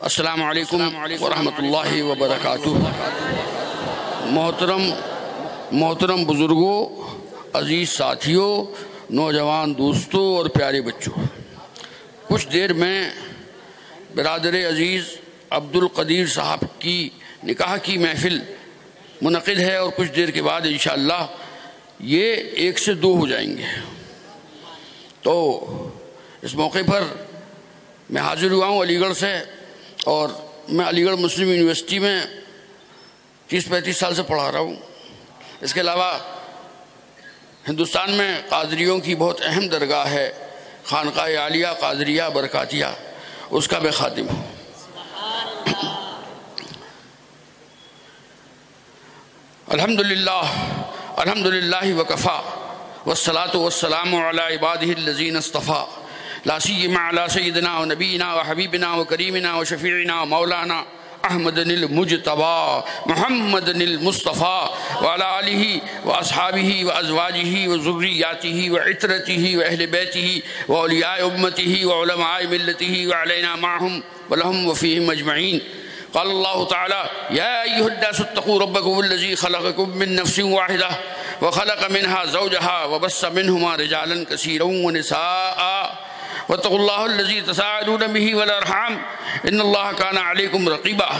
السلام علیکم ورحمۃ اللہ وبرکاتہ۔ محترم بزرگوں، عزیز ساتھیوں، نوجوان دوستوں اور پیارے بچوں، کچھ دیر میں برادر عزیز عبدالقدیر صاحب کی نکاح کی محفل منعقد ہے اور کچھ دیر کے بعد انشاءاللہ یہ 1 سے 2 ہو جائیں گے۔ تو اس موقع پر میں حاضر ہوا ہوں علی گڑھ سے، اور میں علی گڑھ مسلم یونیورسٹی میں 30-35 سال سے پڑھا رہا ہوں۔ اس کے علاوہ ہندوستان میں قادریوں کی بہت اہم درگاہ ہے، خانقاہ عالیہ قادریہ برکاتیہ، اس کا میں خادم ہوں۔ الحمدللہ وکفا والصلاة والسلام علی عبادہ الذین اصطفیٰ، لا سیما علی سیدنا و نبینا و حبیبنا و کریمنا و شفیعنا و مولانا احمد المجتبی محمد المصطفیٰ وعلی آلہ و اصحابہ و ازواجہ و ذریاتہ و عطرتہ و اہل بیتہ و اولیاء امتہ و علماء ملتہ و علینا معہم ولہم و فیہم اجمعین۔ قال اللہ تعالی یا ایہا الناس اتقوا ربکم الذی خلقکم من نفس واحدہ وخلق منها زوجها وبث منهما رجالا كثيرا ونساء واتقوا الله الذي تساءلون به والارحام ان الله كان عليكم رقيبا۔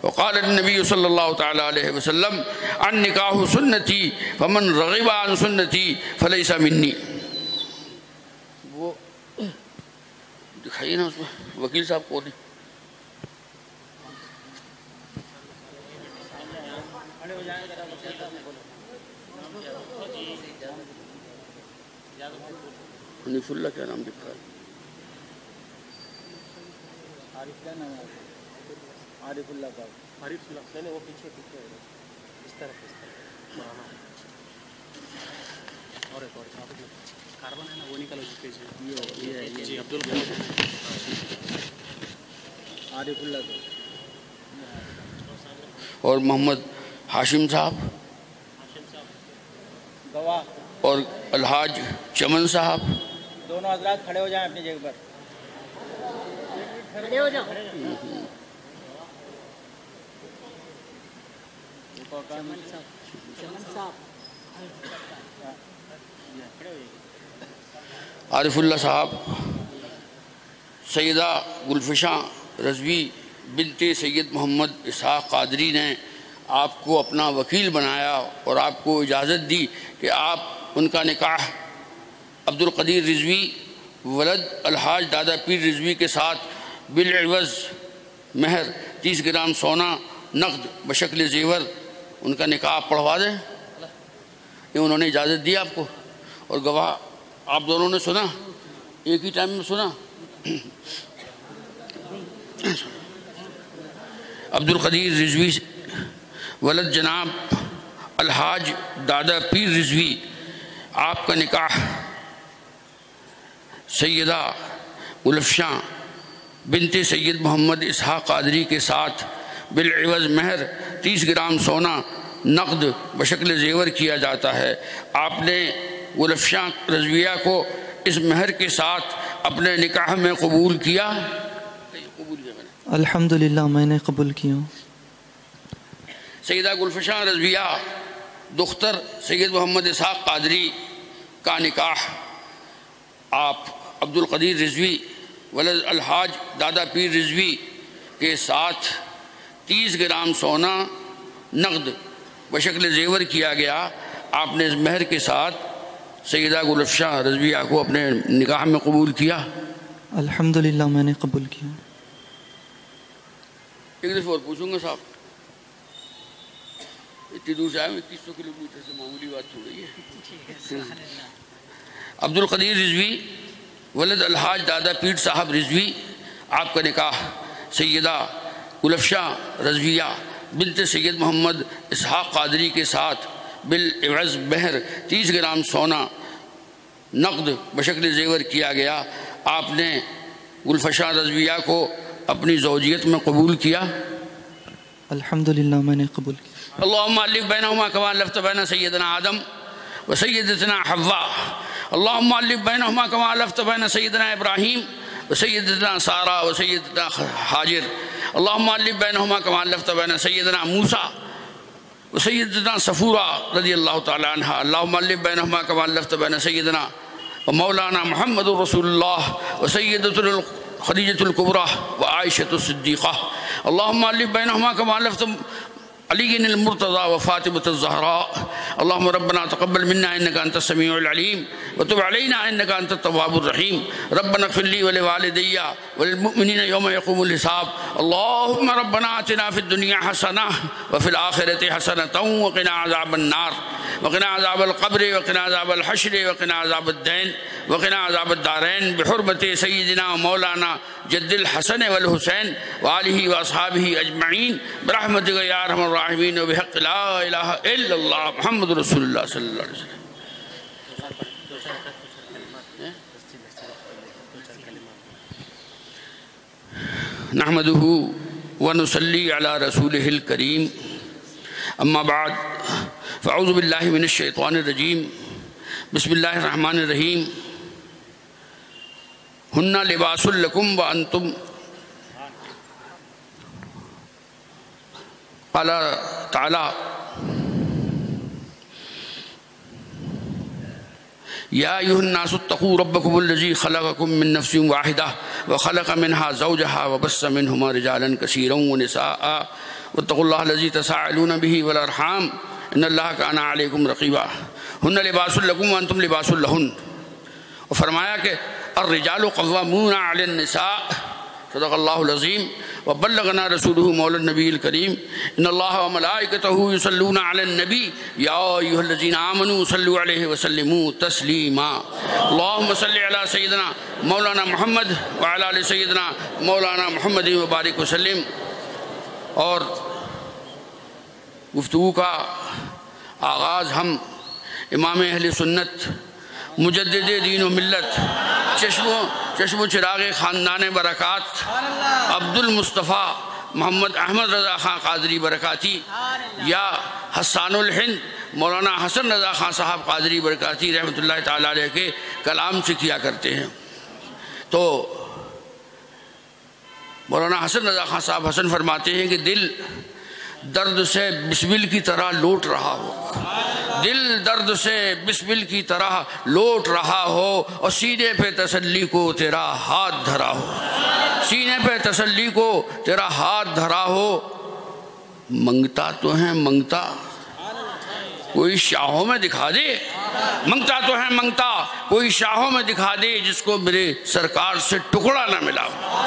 وقال النبي صلى الله تعالى عليه وسلم النکاح سنتي فمن رغب عن سنتي فليس مني۔ وہ دکھائیے نا اس میں وکیل صاحب کون ہے؟ حنیف اللہ کیا نام لکھا ہے؟ عارف اللہ کا عارف اللہ نہیں، وہ پیچھے اس طرف اور ایک اور کاربن ہے نا، وہ نکالو جس پیچھے جی عارف اللہ کا اور محمد ہاشم صاحب گواہ اور الحاج چمن صاحب۔ دونوں حضرات کھڑے ہو جائیں اپنی جگہ پر، کھڑے ہو جاؤ۔ عارف اللہ صاحب، سیدہ گلفشاں رضوی بنت سید محمد اسحاق قادری نے آپ کو اپنا وکیل بنایا اور آپ کو اجازت دی کہ آپ ان کا نکاح عبدالقدیر رضوی ولد الحاج دادا پیر رضوی کے ساتھ بالعوض مہر 30 گرام سونا نقد بشکل زیور ان کا نکاح پڑھوا دیں۔ یہ انہوں نے اجازت دی آپ کو، اور گواہ آپ دونوں نے سنا، ایک ہی ٹائم میں سنا۔ عبدالقدیر رضوی ولد جناب الحاج دادا پیر رضوی، آپ کا نکاح سیدہ گلفشاں بنت سید محمد اسحاق قادری کے ساتھ بالعوض مہر 30 گرام سونا نقد بشکل زیور کیا جاتا ہے۔ آپ نے گلفشاں رضویہ کو اس مہر کے ساتھ اپنے نکاح میں قبول کیا؟ الحمدللہ میں نے قبول کیا۔ سیدہ گلفشاں رضویہ دختر سید محمد اسحاق قادری کا نکاح آپ عبدالقدیر رضوی ولد الحاج دادا پیر رضوی کے ساتھ 30 گرام سونا نقد بشکل زیور کیا گیا۔ آپ نے اس مہر کے ساتھ سیدہ گلفشاں رضویہ کو اپنے نکاح میں قبول کیا؟ الحمدللہ میں نے قبول کیا۔ ایک دفعہ اور پوچھوں گا صاحب، اتنی دور سے آئے ہوں، 2100 کلومیٹر سے معمولی بات تھوڑی ہے۔ عبدالقدیر رضوی ولد الحاج دادا پیر صاحب رضوی، آپ کا نکاح سیدہ گلفشاں رضویہ بنت سید محمد اسحاق قادری کے ساتھ بالعوض مہر 30 گرام سونا نقد بشکل زیور کیا گیا۔ آپ نے گلفشاں رضویہ کو اپنی زوجیت میں قبول کیا؟ الحمدللہ میں نے قبول کیا۔ اللہم الف بینہما کما الفت بین سیدنا آدم و سیدتنا حوا، اللہم الف بینہما کما الفت بین سیدنا ابراہیم وسيدتنا سارة وسيدتنا حاجر اللهم ألف بينهما كما ألفت بين سيدنا موسى وسيدتنا صفورة رضي الله تعالى عنها اللهم ألف بينهما كما ألفت بين سيدنا ومولانا محمد رسول الله وسيدتنا خديجة الكبرى وعائشة الصديقة اللهم ألف بينهما كما ألفت علي المرتضى وفاطمة الزهراء اللهم ربنا تقبل منا إنك أنت السميع العليم وتب علينا إنك أنت التواب الرحيم ربنا اغفر لي ولوالدي وللمؤمنين يوم يقوم الحساب اللهم ربنا آتنا في الدنيا حسنة وفي الآخرة حسنة وقنا عذاب النار وقنا عذاب القبر وقنا عذاب الحشر وقنا عذاب الدين وقنا عذاب الدارين بحرمة سيدنا ومولانا جد الحسن والحسين وآله وأصحابه أجمعين برحمتك يا أرحم الراحمين وبحق لا إله إلا الله محمد رسول الله صلى الله عليه وسلم. نحمده ونصلي على رسوله الكريم أما بعد فأعوذ بالله من الشيطان الرجيم بسم الله الرحمن الرحيم هن لباس لكم وأنتم قال تعالى يا أيها الناس اتقوا ربكم الذي خلقكم من نفس واحدة وخلق منها زوجها وبث منهما رجالا كثيرا ونساء واتقوا الله الذي تساءلون به والأرحام إن الله كان عليكم رقيبا هن لباس لكم وأنتم لباس لهن. اور فرمایا کہ الرجال قوامون علی النساء صدق اللہ العظیم وبلغنا رسوله مولا النبی الکریم ان اللہ وملائکته یصلون علی النبی یا ایها الذین آمنوا صلوا علیہ وسلموا تسلیما اللہم صلی علی سیدنا مولانا محمد وعلی آل سیدنا مولانا محمد وبارک وسلم. اور گفتگو کا آغاز ہم امام اہل سنت مجدد دین و ملت چشم و چراغ خاندان برکات عبد المصطفیٰ محمد احمد رضا خان قادری برکاتی یا حسان الہند مولانا حسن رضا خان صاحب قادری برکاتی رحمۃ اللہ تعالیٰ علیہ کے کلام سے کیا کرتے ہیں. تو مولانا حسن رضا خان صاحب حسن فرماتے ہیں کہ دل درد سے بسمل کی طرح لوٹ رہا ہو دل درد سے بسمل کی طرح لوٹ رہا ہو اور سینے پہ تسلی کو تیرا ہاتھ دھرا ہو سینے پہ تسلی کو تیرا ہاتھ دھرا ہو. منگتا تو ہے منگتا کوئی شاہوں میں دکھا دے منگتا تو ہے منگتا کوئی شاہوں میں دکھا دے جس کو میرے سرکار سے ٹکڑا نہ ملا ہو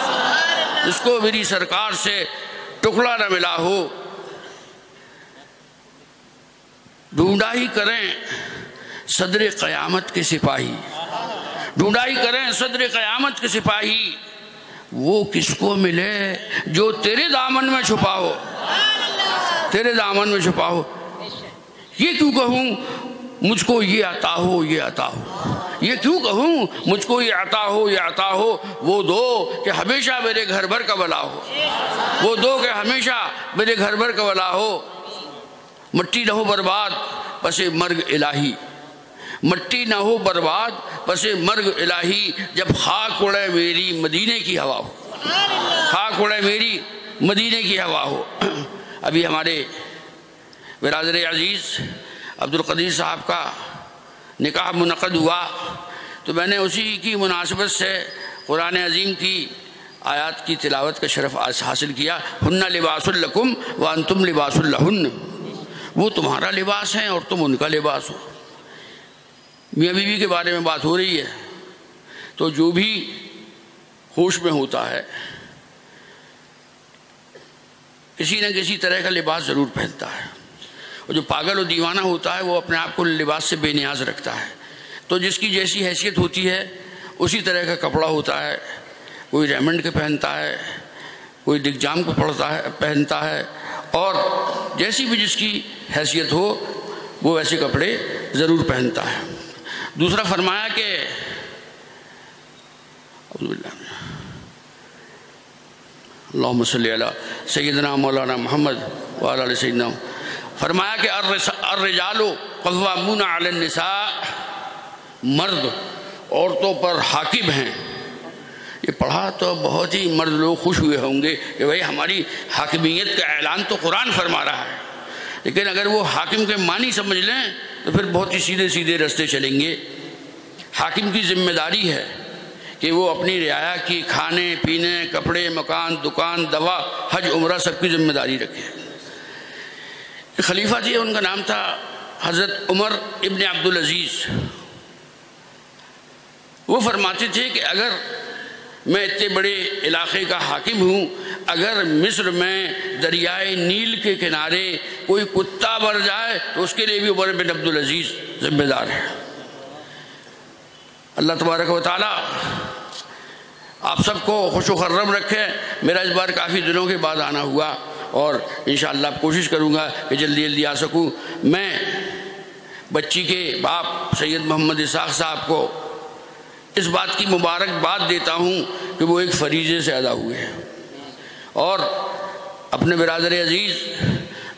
جس کو میری سرکار سے ٹکڑا نہ ملا ہو. ڈھونڈا ہی کریں صدر قیامت کے سپاہی ڈھونڈا ہی کریں صدر قیامت کے سپاہی وہ کس کو ملے جو تیرے دامن میں چھپا ہو تیرے دامن میں چھپا ہو. یہ کیوں کہوں مجھ کو یہ عطا ہو یہ عطا ہو یہ کیوں کہوں مجھ کو یہ عطا ہو یہ عطا ہو وہ دو کہ ہمیشہ میرے گھر بھر کا بلا ہو وہ دو کہ ہمیشہ میرے گھر بھر کا بلا ہو. مٹی نہ ہو برباد پس مرگ الہی مٹی نہ ہو برباد پس مرگ الہی جب خاک اڑے میری مدینے کی ہوا ہو خاک اڑے میری مدینے کی ہوا ہو. ابھی ہمارے برادر عزیز عبد القدیر صاحب کا نکاح منعقد ہوا تو میں نے اسی کی مناسبت سے قرآن عظیم کی آیات کی تلاوت کا شرف حاصل کیا. ہن لباس لکم وانتم لباس لہن وہ تمہارا لباس ہے اور تم ان کا لباس ہو. میاں بیوی کے بارے میں بات ہو رہی ہے تو جو بھی ہوش میں ہوتا ہے کسی نہ کسی طرح کا لباس ضرور پہنتا ہے اور جو پاگل و دیوانہ ہوتا ہے وہ اپنے آپ کو لباس سے بے نیاز رکھتا ہے. تو جس کی جیسی حیثیت ہوتی ہے اسی طرح کا کپڑا ہوتا ہے. کوئی ریمنڈ کے پہنتا ہے کوئی ڈگ جام کو پہنتا ہے اور جیسی بھی جس کی حیثیت ہو وہ ویسے کپڑے ضرور پہنتا ہے. دوسرا فرمایا کہ اللہم صلی علی سیدنا مولانا محمد وعلی آل سیدنا فرمایا کہ الرجال قوامون علی النساء مرد عورتوں پر حاکم ہیں یہ پڑھا تو بہت ہی مرد لوگ خوش ہوئے ہوں گے کہ بھائی ہماری حاکمیت کا اعلان تو قرآن فرما رہا ہے، لیکن اگر وہ حاکم کے معنی سمجھ لیں تو پھر بہت ہی سیدھے سیدھے رستے چلیں گے۔ حاکم کی ذمہ داری ہے کہ وہ اپنی رعایا کی کھانے پینے، کپڑے، مکان، دکان، دوا، حج، عمرہ سب کی ذمہ داری رکھے۔ خلیفہ تھے، ان کا نام تھا حضرت عمر ابن عبدالعزیز۔ وہ فرماتے تھے کہ اگر میں اتنے بڑے علاقے کا حاکم ہوں، اگر مصر میں دریائے نیل کے کنارے کوئی کتا مر جائے تو اس کے لیے بھی عمر بن عبدالعزیز ذمہ دار ہے۔ اللہ تبارک و تعالی آپ سب کو خوش و خرم رکھے۔ میرا اس بار کافی دنوں کے بعد آنا ہوا اور انشاءاللہ کوشش کروں گا کہ جلدی جلدی آ سکوں۔ میں بچی کے باپ سید محمد اسحاق صاحب کو اس بات کی مبارکباد دیتا ہوں کہ وہ ایک فریضے سے ادا ہوئے ہیں، اور اپنے برادر عزیز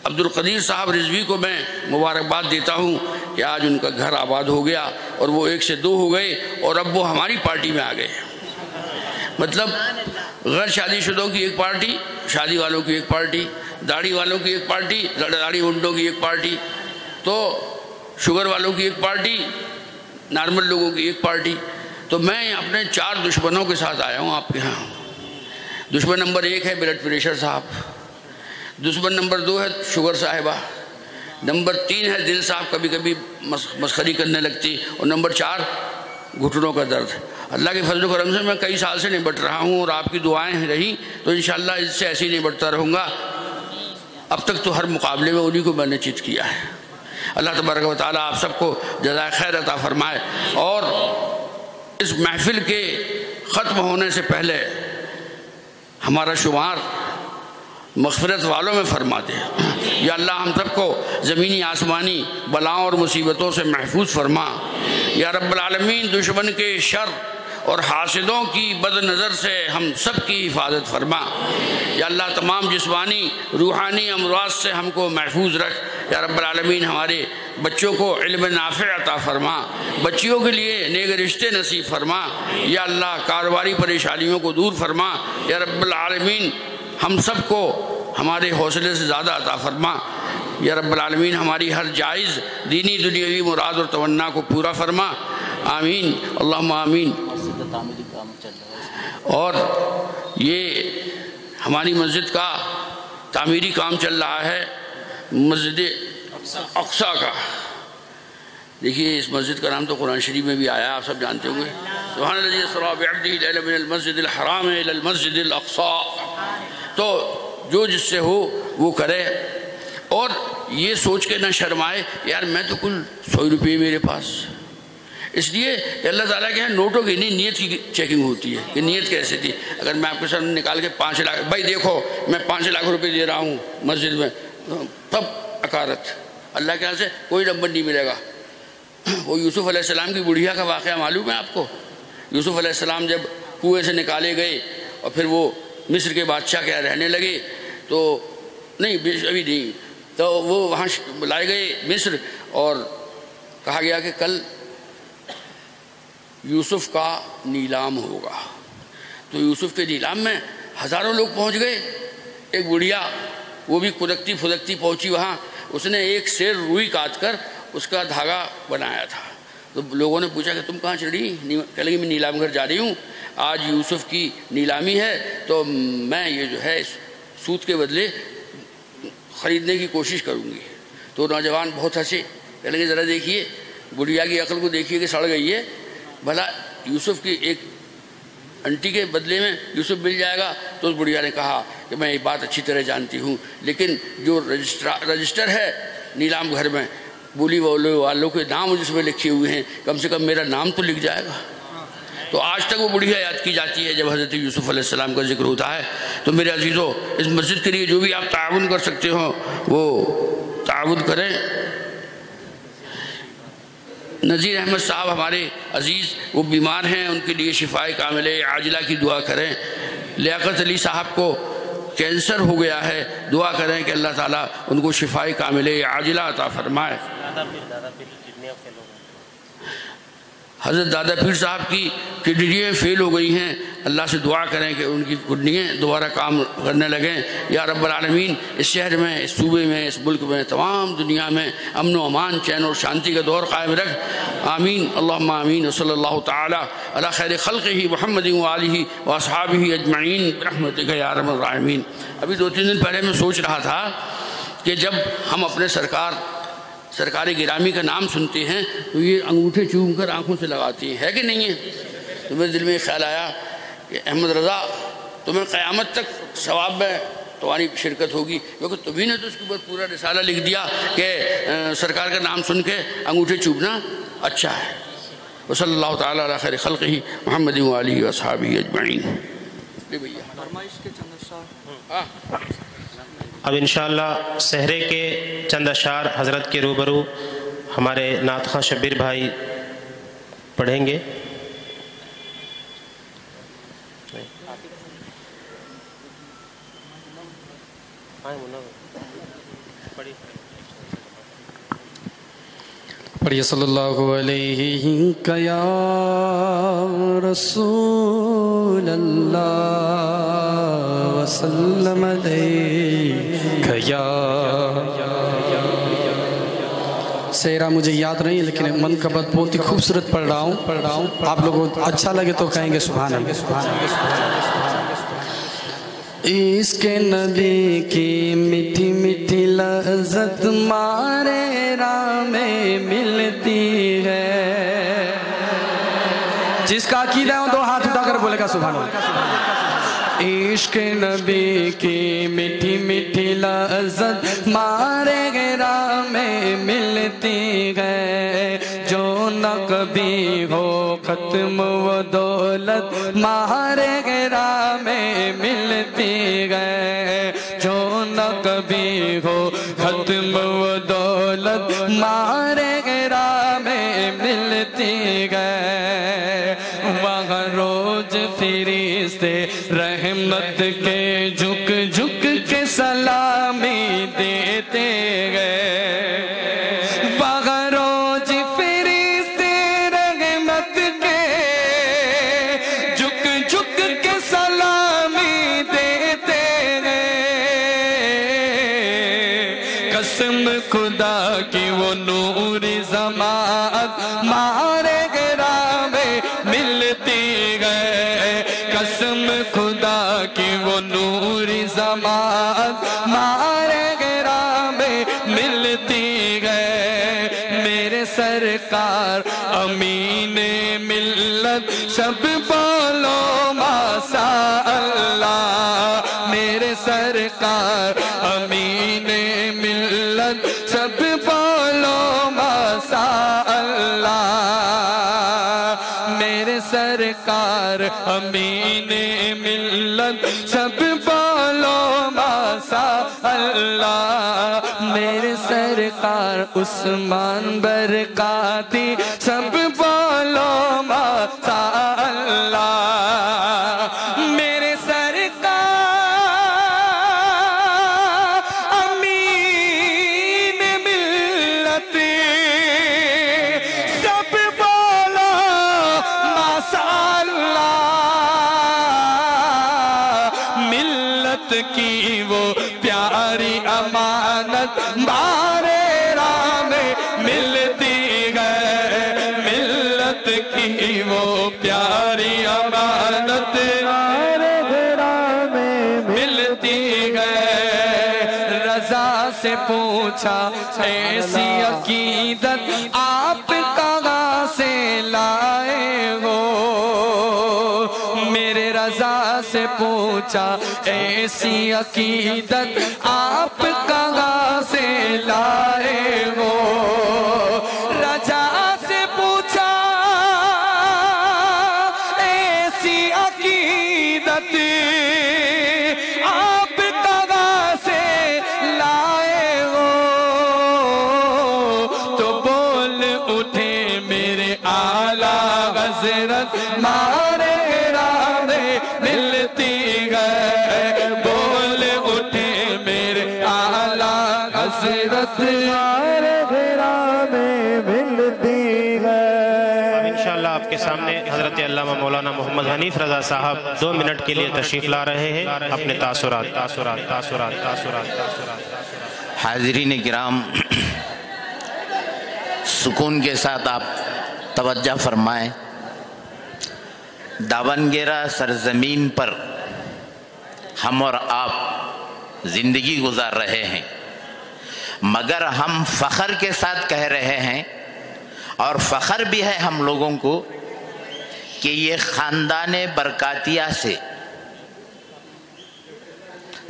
عبدالقدیر صاحب رضوی کو میں مبارکباد دیتا ہوں کہ آج ان کا گھر آباد ہو گیا اور وہ 1 سے 2 ہو گئے اور اب وہ ہماری پارٹی میں آ گئے۔ مطلب غیر شادی شدوں کی ایک پارٹی، شادی والوں کی ایک پارٹی، داڑھی والوں کی ایک پارٹی، داڑھی ہنڈوں کی ایک پارٹی، تو شوگر والوں کی ایک پارٹی، نارمل لوگوں کی ایک پارٹی۔ تو میں اپنے 4 دشمنوں کے ساتھ آیا ہوں آپ کے ہاں۔ دشمن نمبر 1 ہے بلڈ پریشر صاحب، دشمن نمبر 2 ہے شوگر صاحبہ، نمبر 3 ہے دل صاحب کبھی کبھی مسخری کرنے لگتی، اور نمبر 4 گھٹنوں کا درد۔ اللہ کے فضل و کرم سے میں کئی سال سے نبٹ رہا ہوں، اور آپ کی دعائیں رہیں تو انشاءاللہ اس سے ایسے ہی نبٹتا رہوں گا۔ اب تک تو ہر مقابلے میں انہی کو میں نے چت کیا ہے۔ اللہ تبارک و تعالیٰ آپ سب کو جزائے خیر عطا فرمائے، اور اس محفل کے ختم ہونے سے پہلے ہمارا شمار مغفرت والوں میں فرما دے۔ یا اللہ ہم سب کو زمینی آسمانی بلاؤں اور مصیبتوں سے محفوظ فرما۔ یا رب العالمین دشمن کے شر اور حاسدوں کی بد نظر سے ہم سب کی حفاظت فرما۔ یا اللہ تمام جسمانی روحانی امراض سے ہم کو محفوظ رکھ۔ یا رب العالمین ہمارے بچوں کو علم نافع عطا فرما، بچیوں کے لیے نیک رشتے نصیب فرما۔ یا اللہ کاروباری پریشانیوں کو دور فرما۔ یا رب العالمین ہم سب کو ہمارے حوصلے سے زیادہ عطا فرما۔ یا رب العالمین ہماری ہر جائز دینی دنیاوی مراد اور تمنا کو پورا فرما۔ آمین اللہم آمین۔ اور یہ ہماری مسجد کا تعمیری کام چل رہا ہے، مسجد اقصیٰ کا۔ دیکھیے اس مسجد کا نام تو قرآن شریف میں بھی آیا، آپ سب جانتے ہوں گے، سبحان الذی اسریٰ بعبدہ لیلا من المسجد الحرام الی المسجد الاقصیٰ۔ تو جو جس سے ہو وہ کرے، اور یہ سوچ کے نہ شرمائے یار میں تو کل 100 روپے میرے پاس، اس لیے کہ اللہ تعالیٰ کے یہاں نوٹوں کی نہیں نیت کی چیکنگ ہوتی ہے کہ نیت کیسے تھی۔ اگر میں آپ کے سامنے نکال کے 5 لاکھ، بھائی دیکھو میں 5 لاکھ روپے دے رہا ہوں مسجد میں، تب اکارت اللہ کے یہاں سے کوئی نمبر نہیں ملے گا۔ وہ یوسف علیہ السلام کی بڑھیا کا واقعہ معلوم ہے آپ کو؟ یوسف علیہ السلام جب کنویں سے نکالے گئے اور پھر وہ مصر کے بادشاہ کے رہنے لگے، تو نہیں ابھی نہیں، تو وہ وہاں لائے گئے مصر، اور کہا گیا کہ کل یوسف کا نیلام ہوگا۔ تو یوسف کے نیلام میں ہزاروں لوگ پہنچ گئے۔ ایک بڑھیا وہ بھی کدکتی پھدکتی پہنچی وہاں، اس نے ایک سیر روئی کاٹ کر اس کا دھاگا بنایا تھا۔ تو لوگوں نے پوچھا کہ تم کہاں چڑھی؟ کہہ لگی میں نیلام گھر جا رہی ہوں، آج یوسف کی نیلامی ہے تو میں یہ جو ہے سود کے بدلے خریدنے کی کوشش کروں گی۔ تو نوجوان بہت ہنسے، کہہ لگے ذرا دیکھیے بڑھیا کی عقل کو دیکھیے کہ سڑ گئی ہے، بھلا یوسف کی ایک انٹی کے بدلے میں یوسف مل جائے گا؟ تو اس بڑھیا نے کہا کہ میں یہ بات اچھی طرح جانتی ہوں، لیکن جو رجسٹر ہے نیلام گھر میں بولی والوں کے نام جس میں لکھے ہوئے ہیں، کم سے کم میرا نام تو لکھ جائے گا۔ تو آج تک وہ بڑھیا یاد کی جاتی ہے جب حضرت یوسف علیہ السلام کا ذکر ہوتا ہے۔ تو میرے عزیزو اس مسجد کے لیے جو بھی آپ تعاون کر سکتے ہو وہ تعاون کریں۔ نذیر احمد صاحب ہمارے عزیز وہ بیمار ہیں، ان کے لیے شفائے کاملہ عاجلہ کی دعا کریں۔ لیاقت علی صاحب کو کینسر ہو گیا ہے، دعا کریں کہ اللہ تعالیٰ ان کو شفائے کاملہ عاجلہ عطا فرمائے۔ حضرت دادا پیر صاحب کی کڈنیاں فیل ہو گئی ہیں، اللہ سے دعا کریں کہ ان کی کڈنیاں دوبارہ کام کرنے لگیں۔ یا رب العالمین اس شہر میں، اس صوبے میں، اس ملک میں، تمام دنیا میں امن و امان، چین اور شانتی کا دور قائم رکھ، آمین اللہم آمین۔ وصلی اللہ تعالی علی خیر خلقہ محمد وآلہ واصحابہ اجمعین برحمتک یا ارحم الراحمین۔ ابھی 2-3 دن پہلے میں سوچ رہا تھا کہ جب ہم اپنے سرکار گرامی کا نام سنتے ہیں تو یہ انگوٹھے چوم کر آنکھوں سے لگاتی ہیں، ہے کہ نہیں ہے؟ تو میرے دل میں خیال آیا کہ احمد رضا تمہیں قیامت تک ثواب میں تمہاری شرکت ہوگی، کیونکہ تمہیں نے تو اس کے اوپر پورا رسالہ لکھ دیا کہ سرکار کا نام سن کے انگوٹھے چومنا اچھا ہے۔ وصلی اللہ تعالیٰ علی خیر خلقہ محمد وآلہ واصحابہ اجمعین۔ فرمائش کے چند اشعار۔ اب انشاءاللہ سحرے کے چند اشعار حضرت کے روبرو ہمارے نعت خواں شبیر بھائی پڑھیں گے۔ پڑھیے صلی اللہ علیہ یا رسول اللہ وسلم علیہ یا۔ سیرا مجھے یاد نہیں ہے لیکن منقبت بہت ہی خوبصورت پڑھ رہا ہوں، آپ لوگوں کو اچھا لگے تو کہیں گے سبحان اللہ۔ عشق نبی کی میٹھی میٹھی لذت مارے راہ میں ملتی ہے۔ جس کا عقیدہ ہے وہ 2 ہاتھ اٹھا کر بولے گا سبحان اللہ۔ عشق نبی کی میٹھی میٹھی لذت مارے راہ میں ملتی ہے، جو نہ کبھی ہو ختم و دولت مارے راہ میں ملتی ہے، جو نہ کبھی ہو ختم و دولت مارے راہ میں ملتی ہے۔ وہاں روز فرشتے رحمت کے جھک جھک کے سلامی دیتے گئے۔ وہاں روز فرشتے رحمت کے جھک جھک کے سلامی دیتے گئے۔ قسم خدا کی وہ نور جماعت مارے راہ میں ملتی گئے، قسم خدا کی وہ نور جماعت مارے راہ میں ملتی گئے۔ میرے سرکار امین ملت سب بولو ماشاء اللہ۔ میرے سرکار امین ملت سب بولو ماشاء اللہ۔ میرے سرکار امین ملت سب بولو ماشاء اللہ۔ میرے سرکار عثمان برکاتی سب بولو ماشاء اللہ۔ میرے سرکار امین ملت سب بولو ماشاء اللہ۔ ملت کی وہ پیاری امانت مارے راہ میں ملتی گئے، ملت کی وہ پیاری امانت مارے راہ میں ملتی گئے۔ رضا سے پوچھا ایسی عقیدت آپ کہاں سے لائے ہو؟ میرے رضا سے پوچھا ایسی عقیدت آپ کہاں سے لائے ہو؟ رجا سے پوچھا ایسی عقیدت آپ کہاں سے لائے ہو؟ تو بول اٹھے میرے اعلیٰ حضرت مارے راہ میں ملتی گئے۔ بول اٹھے میرے اعلیٰ حضرت مارے راہ میں ملتی گئے۔ اب انشاءاللہ علامہ مولانا محمد حنیف رضا صاحب 2 منٹ کے لیے تشریف لا رہے ہیں اپنے تاثرات. حاضرین کرام، سکون کے ساتھ آپ توجہ فرمائیں. داونگیرہ سرزمین پر ہم اور آپ زندگی گزار رہے ہیں، مگر ہم فخر کے ساتھ کہہ رہے ہیں، اور فخر بھی ہے ہم لوگوں کو، کہ یہ خاندان برکاتیہ سے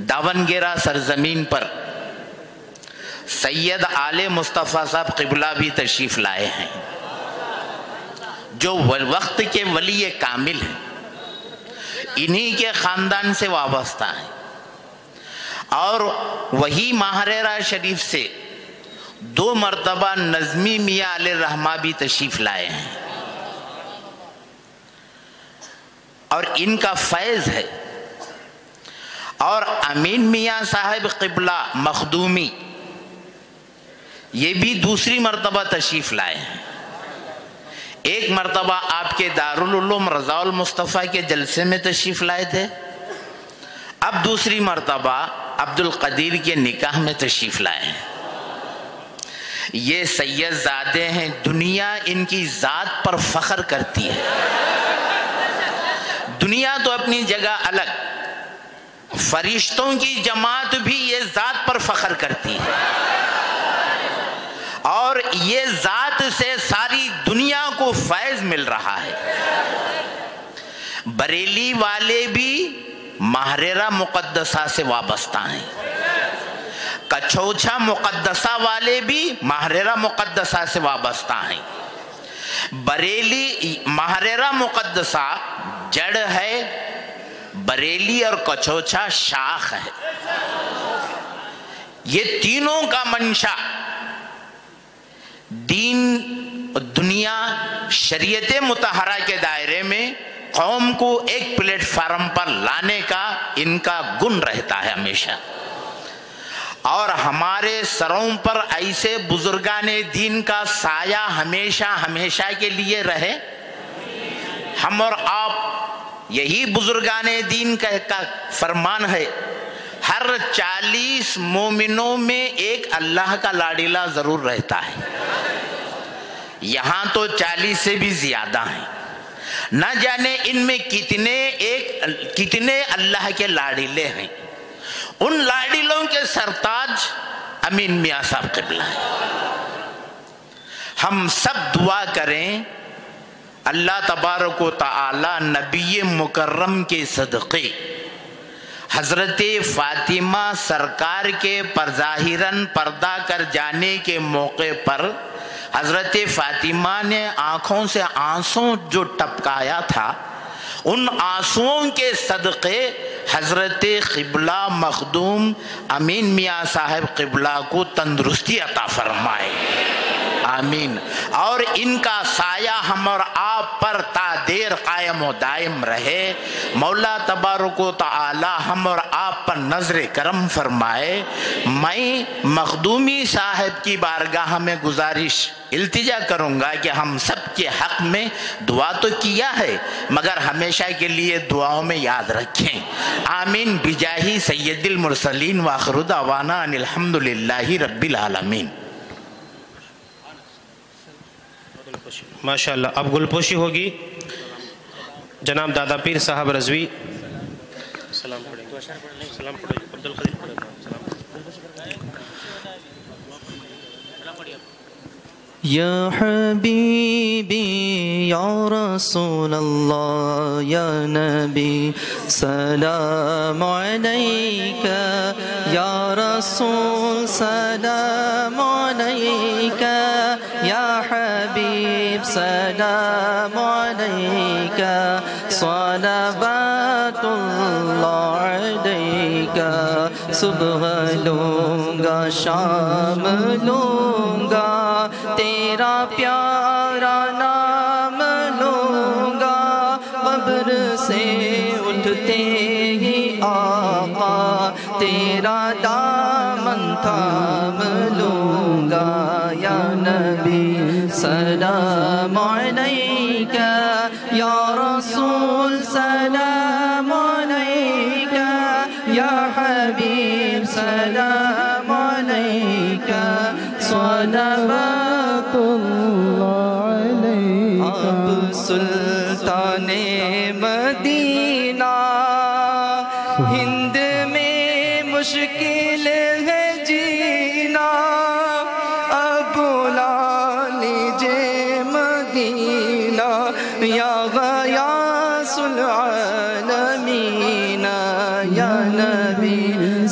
داونگیرہ سرزمین پر سید آل مصطفیٰ صاحب قبلہ بھی تشریف لائے ہیں، جو وقت کے ولی کامل ہیں، انہی کے خاندان سے وابستہ ہیں، اور وہی ماہرہ شریف سے 2 مرتبہ نظمی میاں علیہ الرحمہ بھی تشریف لائے ہیں، اور ان کا فیض ہے. اور امین میاں صاحب قبلہ مخدومی یہ بھی دوسری مرتبہ تشریف لائے ہیں. ایک مرتبہ آپ کے دارالعلوم رضا المصطفیٰ کے جلسے میں تشریف لائے تھے، اب دوسری مرتبہ عبد القدیر کے نکاح میں تشریف لائے ہیں. یہ سید زادے ہیں، دنیا ان کی ذات پر فخر کرتی ہے. دنیا تو اپنی جگہ الگ، فرشتوں کی جماعت بھی یہ ذات پر فخر کرتی ہے، اور یہ ذات سے ساری دنیا کو فیض مل رہا ہے. بریلی والے بھی ماہرہ مقدسہ سے وابستہ ہیں، کچھوچھا مقدسہ والے بھی ماہرہ مقدسہ سے وابستہ ہیں. بریلی ماہرہ مقدسہ جڑ ہے، بریلی اور کچھوچھا شاخ ہے. یہ تینوں کا منشا دین، دنیا، شریعت مطہرہ کے دائرے میں قوم کو ایک پلیٹ فارم پر لانے کا ان کا گن رہتا ہے ہمیشہ. اور ہمارے سروں پر ایسے بزرگان دین کا سایہ ہمیشہ کے لیے رہے. ہم اور آپ، یہی بزرگان دین کا فرمان ہے، ہر 40 مومنوں میں ایک اللہ کا لاڈیلا ضرور رہتا ہے. یہاں تو 40 سے بھی زیادہ ہیں، نہ جانے ان میں کتنے اللہ کے لاڈیلے ہیں. ان لاڈیلوں کے سرتاج امین میاں صاحب قبلہ ہیں. ہم سب دعا کریں اللہ تبارک و تعالی نبی مکرم کے صدقے حضرت فاطمہ سرکار کے ظاہراً پردہ کر جانے کے موقع پر حضرت فاطمہ نے آنکھوں سے آنسوں جو ٹپکایا تھا، ان آنسوؤں کے صدقے حضرت قبلہ مخدوم امین میاں صاحب قبلہ کو تندرستی عطا فرمائے، آمین. اور ان کا سایہ ہم اور آپ پر تا دیر قائم و دائم رہے. مولا تبارک و تعالی ہم اور آپ پر نظر کرم فرمائے. میں مخدومی صاحب کی بارگاہ میں گزارش التجا کروں گا کہ ہم سب کے حق میں دعا تو کیا ہے، مگر ہمیشہ کے لیے دعاؤں میں یاد رکھیں. آمین بجاہ سید المرسلین وآخر دعوانا ان الحمدللہ رب العالمین. ماشاءاللہ. اب گلپوشی ہوگی. جناب دادا پیر صاحب رضوی سلام پڑھیں گے. سلام پڑھیں گے. عبد القدیر پڑھیں گے. یا حبیبی یا رسول اللہ یا نبی سلام علیکہ یا رسول سلام علیکہ یا حبیب سلام علیکہ صلوات اللہ علیکہ. صبح لوں گا شام لوں گا تیرا پیارا نام لوں گا. قبر سے اٹھتے ہی آقا تیرا دامن تھام لوں گا. یا نبی سلام علیکہ یا رسول یا حبیب سلام علیکہ صلوات اللہ علیکہ آپ سلطان مدینہ ہند میں مشکل ہے جینا اب بلا لیجے مدینہ یا غیاث العالمین یا نبی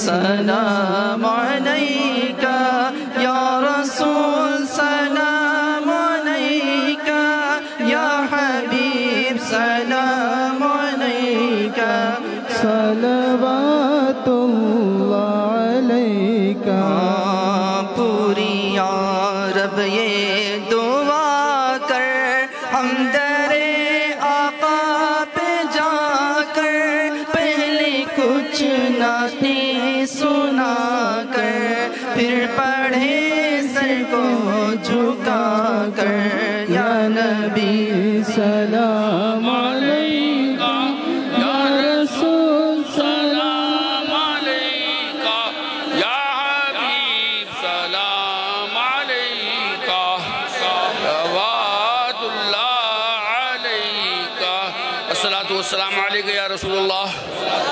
سلام علیکہ یا رسول سلام علیکہ یا حبیب سلام علیکہ صلوات اللہ علیکہ پوری یا رب یہ دعا کر ہم در آقا پہ جا کر پہلے کچھ نعتیں سنا کر پھر پڑھے سر کو جھکا کر یا نبی سلام علیکہ یا رسول سلام علیکہ یا حبیب سلام علیکہ صلوات اللہ علیکہ الصلاۃ والسلام علیکہ یا رسول اللہ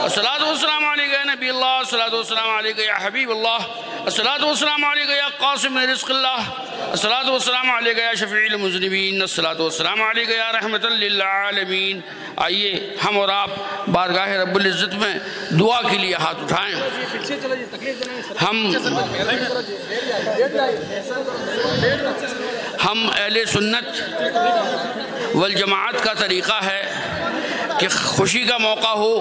الصلاۃ والسلام علیکہ یا نبی اللہ الصلاۃ والسلام علیکہ یا حبیب اللہ الصلاۃ والسلام علیکہ یا قاسم رزق اللہ الصلاۃ والسلام علیکہ یا شفیع المذنبین الصلاۃ والسلام علیکہ یا رحمت للعالمین۔ آئیے ہم اور آپ بارگاہ رب العزت میں دعا کے لیے ہاتھ اٹھائیں۔ ہم اہل سنت والجماعت کا طریقہ ہے کہ خوشی کا موقع ہو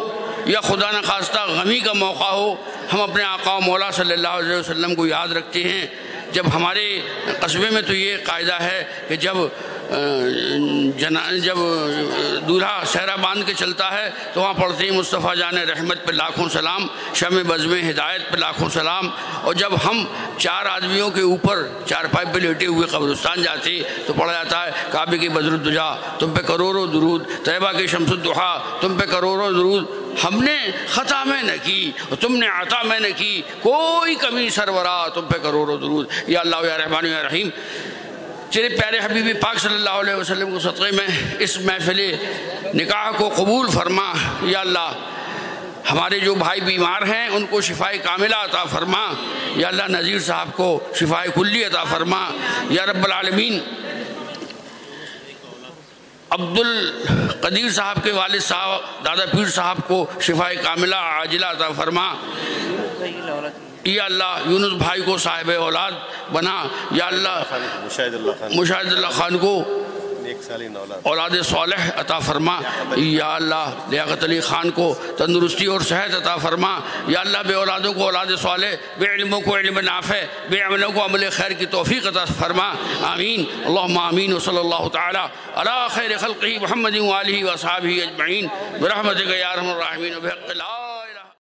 یا خدا نخواستہ غمی کا موقع ہو، ہم اپنے آقا و مولا صلی اللہ علیہ وسلم کو یاد رکھتے ہیں۔ جب ہمارے قصبے میں تو یہ قاعدہ ہے کہ جب دولہا صحرا باندھ کے چلتا ہے تو وہاں پڑھتے ہیں مصطفیٰ جان رحمت پہ لاکھوں سلام، شمع بزم ہدایت پہ لاکھوں سلام۔ اور جب ہم چار آدمیوں کے اوپر چارپائی پہ لیٹے ہوئے قبرستان جاتے تو پڑھا جاتا ہے کعبے کی بدر الدجا تم پہ کروڑوں درود، طیبہ کی شمس الضحیٰ تم پہ کروڑوں درود۔ ہم نے خطا میں نہ کی تم نے عطا میں نہ کی، کوئی کمی سرورا تم پہ کروڑوں درود۔ یا اللہ یا رحمان یا رحیم، تیرے پیارے حبیب پاک صلی اللہ علیہ وسلم کو صدقے میں اس محفل نکاح کو قبول فرما۔ یا اللہ ہمارے جو بھائی بیمار ہیں ان کو شفائے کاملہ عطا فرما۔ یا اللہ نذیر صاحب کو شفائے کلی عطا فرما۔ یا رب العالمین عبد القدیر صاحب کے والد صاحب دادا پیر صاحب کو شفائے کاملہ عاجلہ عطا فرما۔ یا اللہ یونس بھائی کو صاحب اولاد بنا۔ یا اللہ مشاہد اللہ خان کو اولاد صالح عطا فرما۔ یا اللہ لیاقت علی خان کو تندرستی اور صحت عطا فرما۔ یا اللہ بے اولادوں کو اولاد صالح، بے علموں کو علم نافع، بے عملوں کو عمل خیر کی توفیق عطا فرما۔ آمین اللہم آمین۔ وصلی اللہ تعالی علی خیر خلقہ محمد وآلہ واصحابہ اجمعین برحمتک یا ارحم الراحمین وبحق لا